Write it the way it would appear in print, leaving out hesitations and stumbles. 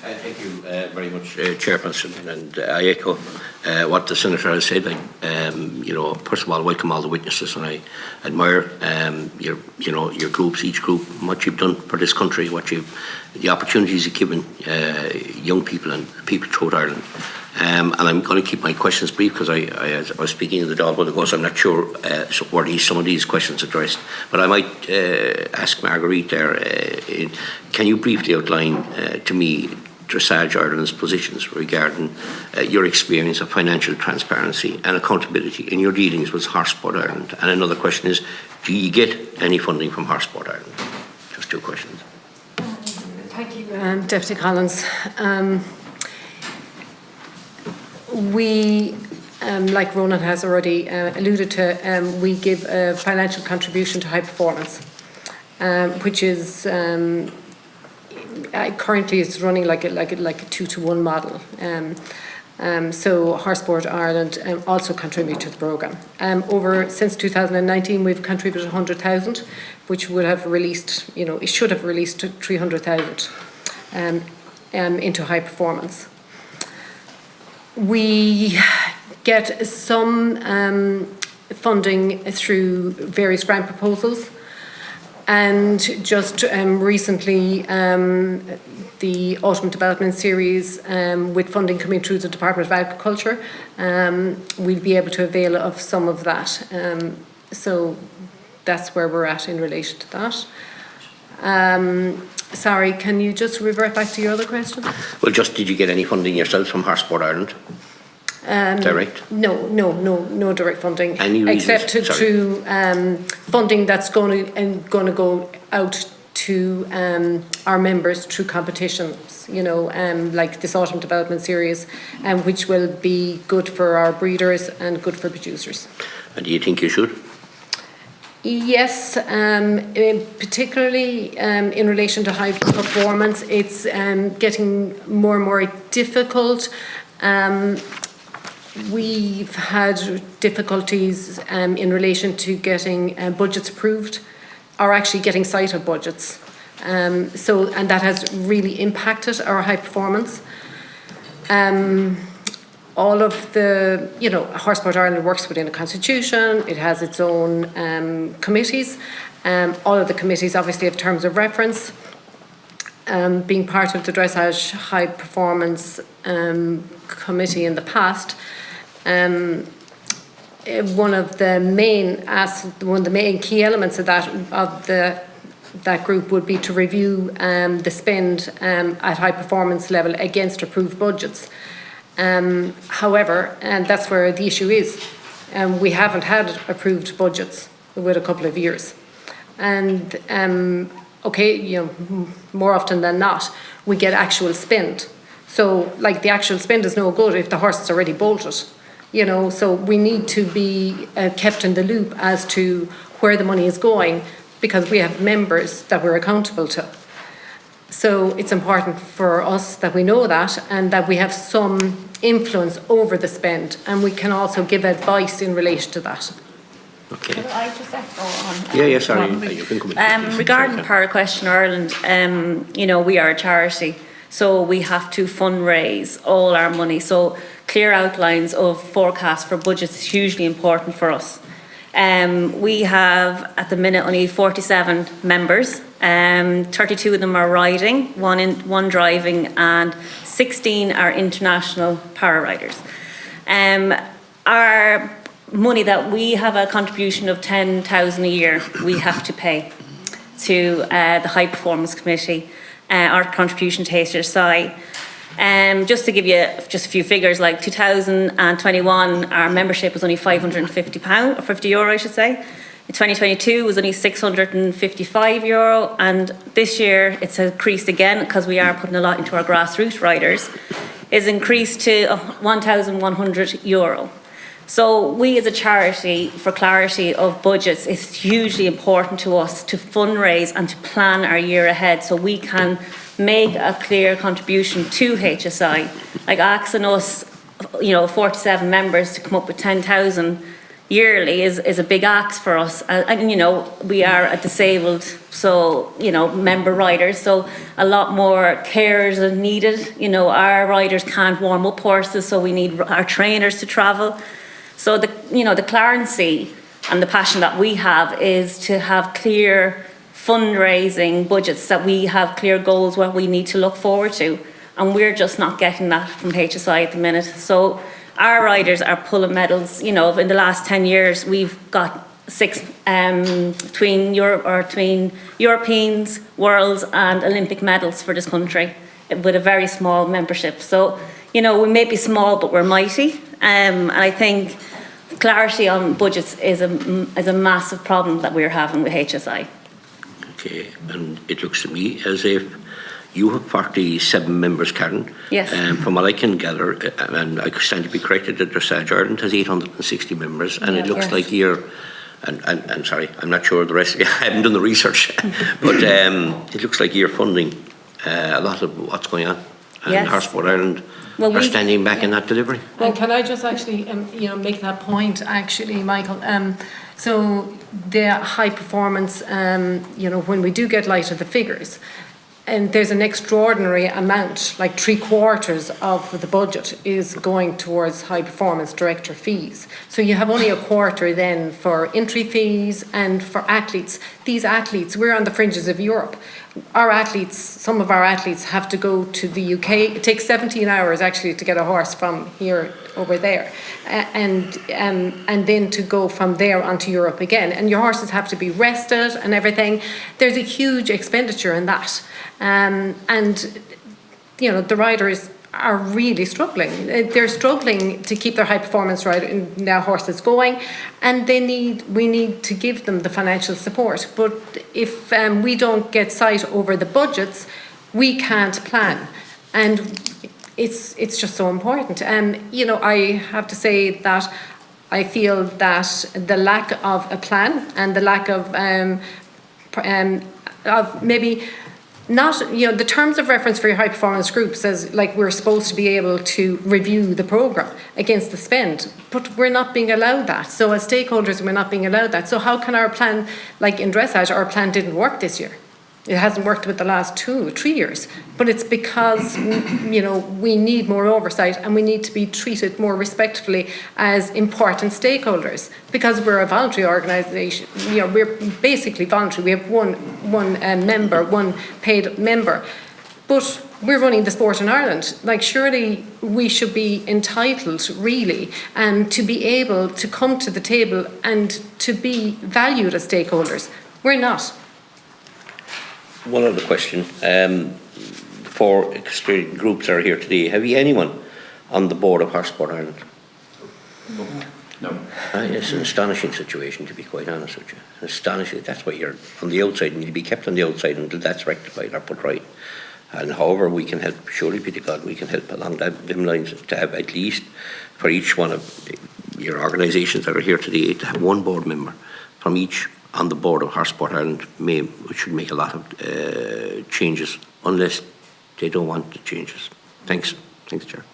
Thank you very much, Chairperson, and I echo what the Senator has said. First of all, I welcome all the witnesses, and I admire your groups, each group, what you've done for this country, the opportunities you've given young people and people throughout Ireland. And I'm going to keep my questions brief because as I was speaking in the Dáil ago, so I'm not sure where some of these questions addressed. But I might ask Marguerite there, can you briefly outline to me Dressage Ireland's positions regarding your experience of financial transparency and accountability in your dealings with Horse Sport Ireland? And another question is, do you get any funding from Horse Sport Ireland? Just two questions. Thank you, Deputy Collins. We, like Ronan has already alluded to, we give a financial contribution to high performance, which is currently it's running like a 2-to-1 model. So Horse Sport Ireland also contribute to the programme. Since 2019, we've contributed 100,000, which would have released, it should have released 300,000 into high performance. We get some funding through various grant proposals, and just recently the Autumn Development Series, with funding coming through the Department of Agriculture, we'll be able to avail of some of that. So that's where we're at in relation to that. Sorry, can you just revert back to your other question? Well, did you get any funding yourself from Horse Sport Ireland? Direct? No direct funding. Any reasons? Except through funding that's going to go out to our members through competitions, like this Autumn Development Series, which will be good for our breeders and good for producers. And do you think you should? Yes, particularly in relation to high performance, it's getting more and more difficult. We've had difficulties in relation to getting budgets approved, or actually getting sight of budgets. And that has really impacted our high performance. All of the, Horse Sport Ireland works within a constitution. It has its own committees. All of the committees obviously have terms of reference. Being part of the Dressage High Performance Committee in the past, one of the main key elements of that group would be to review the spend at high performance level against approved budgets. However, and that's where the issue is, we haven't had approved budgets with a couple of years. And more often than not, we get actual spend. So like the actual spend is no good if the horse is already bolted, so we need to be kept in the loop as to where the money is going, because we have members that we're accountable to. So it's important for us that we know that, and that we have some influence over the spend, and we can also give advice in relation to that. Okay. Could I just echo on? Yeah, sorry. You can come in. Regarding Para Question Ireland, we are a charity, so we have to fundraise all our money. So clear outlines of forecasts for budgets is hugely important for us. We have at the minute only 47 members. 32 of them are riding, one driving, and 16 are international para riders. Our money that we have a contribution of 10,000 a year we have to pay to the High Performance Committee, our contribution to HSI. Just to give you just a few figures, like 2021, our membership was only £550, or €50, I should say. In 2022 was only €655, and this year it's increased again because we are putting a lot into our grassroots riders. Is increased to €1,100. So we as a charity, for clarity of budgets, it's hugely important to us to fundraise and to plan our year ahead so we can make a clear contribution to HSI. Like asking us, 47 members to come up with 10,000, yearly is a big ask for us. And, you know, we are a disabled, so, you know, member riders, so a lot more carers are needed. You know, our riders can't warm up horses, so we need our trainers to travel. So the clarity and the passion that we have is to have clear fundraising budgets, that we have clear goals what we need to look forward to, and we're just not getting that from HSI at the minute. So our riders are pulling medals. You know, in the last 10 years, we've got 6 between Europeans, Worlds and Olympic medals for this country with a very small membership. So, you know, we may be small, but we're mighty. And I think clarity on budgets is a massive problem that we're having with HSI. Okay, and it looks to me as if you have 47 members, Karen. Yes. From what I can gather, and I stand to be corrected, that Dressage Ireland has 860 members, and it looks like you're, and sorry, I'm not sure the rest, I haven't done the research, but it looks like you're funding a lot of what's going on. And Horse Sport Ireland are standing back in that delivery. Well, can I just actually, you know, make that point actually, Michael? So the high performance, you know, when we do get light of the figures, and there's an extraordinary amount, like 3/4 of the budget is going towards high performance director fees. So you have only a quarter then for entry fees and for athletes. These athletes, we're on the fringes of Europe. Our athletes, some of our athletes have to go to the UK. It takes 17 hours actually to get a horse from here over there, and then to go from there onto Europe again. And your horses have to be rested and everything. There's a huge expenditure in that. And, you know, the riders are really struggling. They're struggling to keep their high performance their horses going, and we need to give them the financial support. But if we don't get sight over the budgets, we can't plan. And it's just so important. You know, I have to say that I feel that the lack of a plan and the lack of maybe not, you know, the terms of reference for your high performance group says like we're supposed to be able to review the programme against the spend, but we're not being allowed that. So as stakeholders, we're not being allowed that. So how can our plan, like in dressage, our plan didn't work this year? It hasn't worked with the last 2 or 3 years, but it's because, you know, we need more oversight and we need to be treated more respectfully as important stakeholders, because we're a voluntary organisation. You know, we're basically voluntary. We have one paid member, but we're running the sport in Ireland. Like, surely we should be entitled, really, to be able to come to the table and to be valued as stakeholders. We're not. One other question. The 4 extreme groups are here today. Have you anyone on the board of Horse Sport Ireland? No. It's an astonishing situation, to be quite honest with you. Astonishing. That's why you're on the outside, and you'll be kept on the outside until that's rectified or put right. And however we can help, surely be to God, we can help along them lines to have at least for each one of your organisations that are here today to have one board member from each on the board of Horse Sport Ireland, which should make a lot of changes, unless they don't want the changes. Thanks, Chair.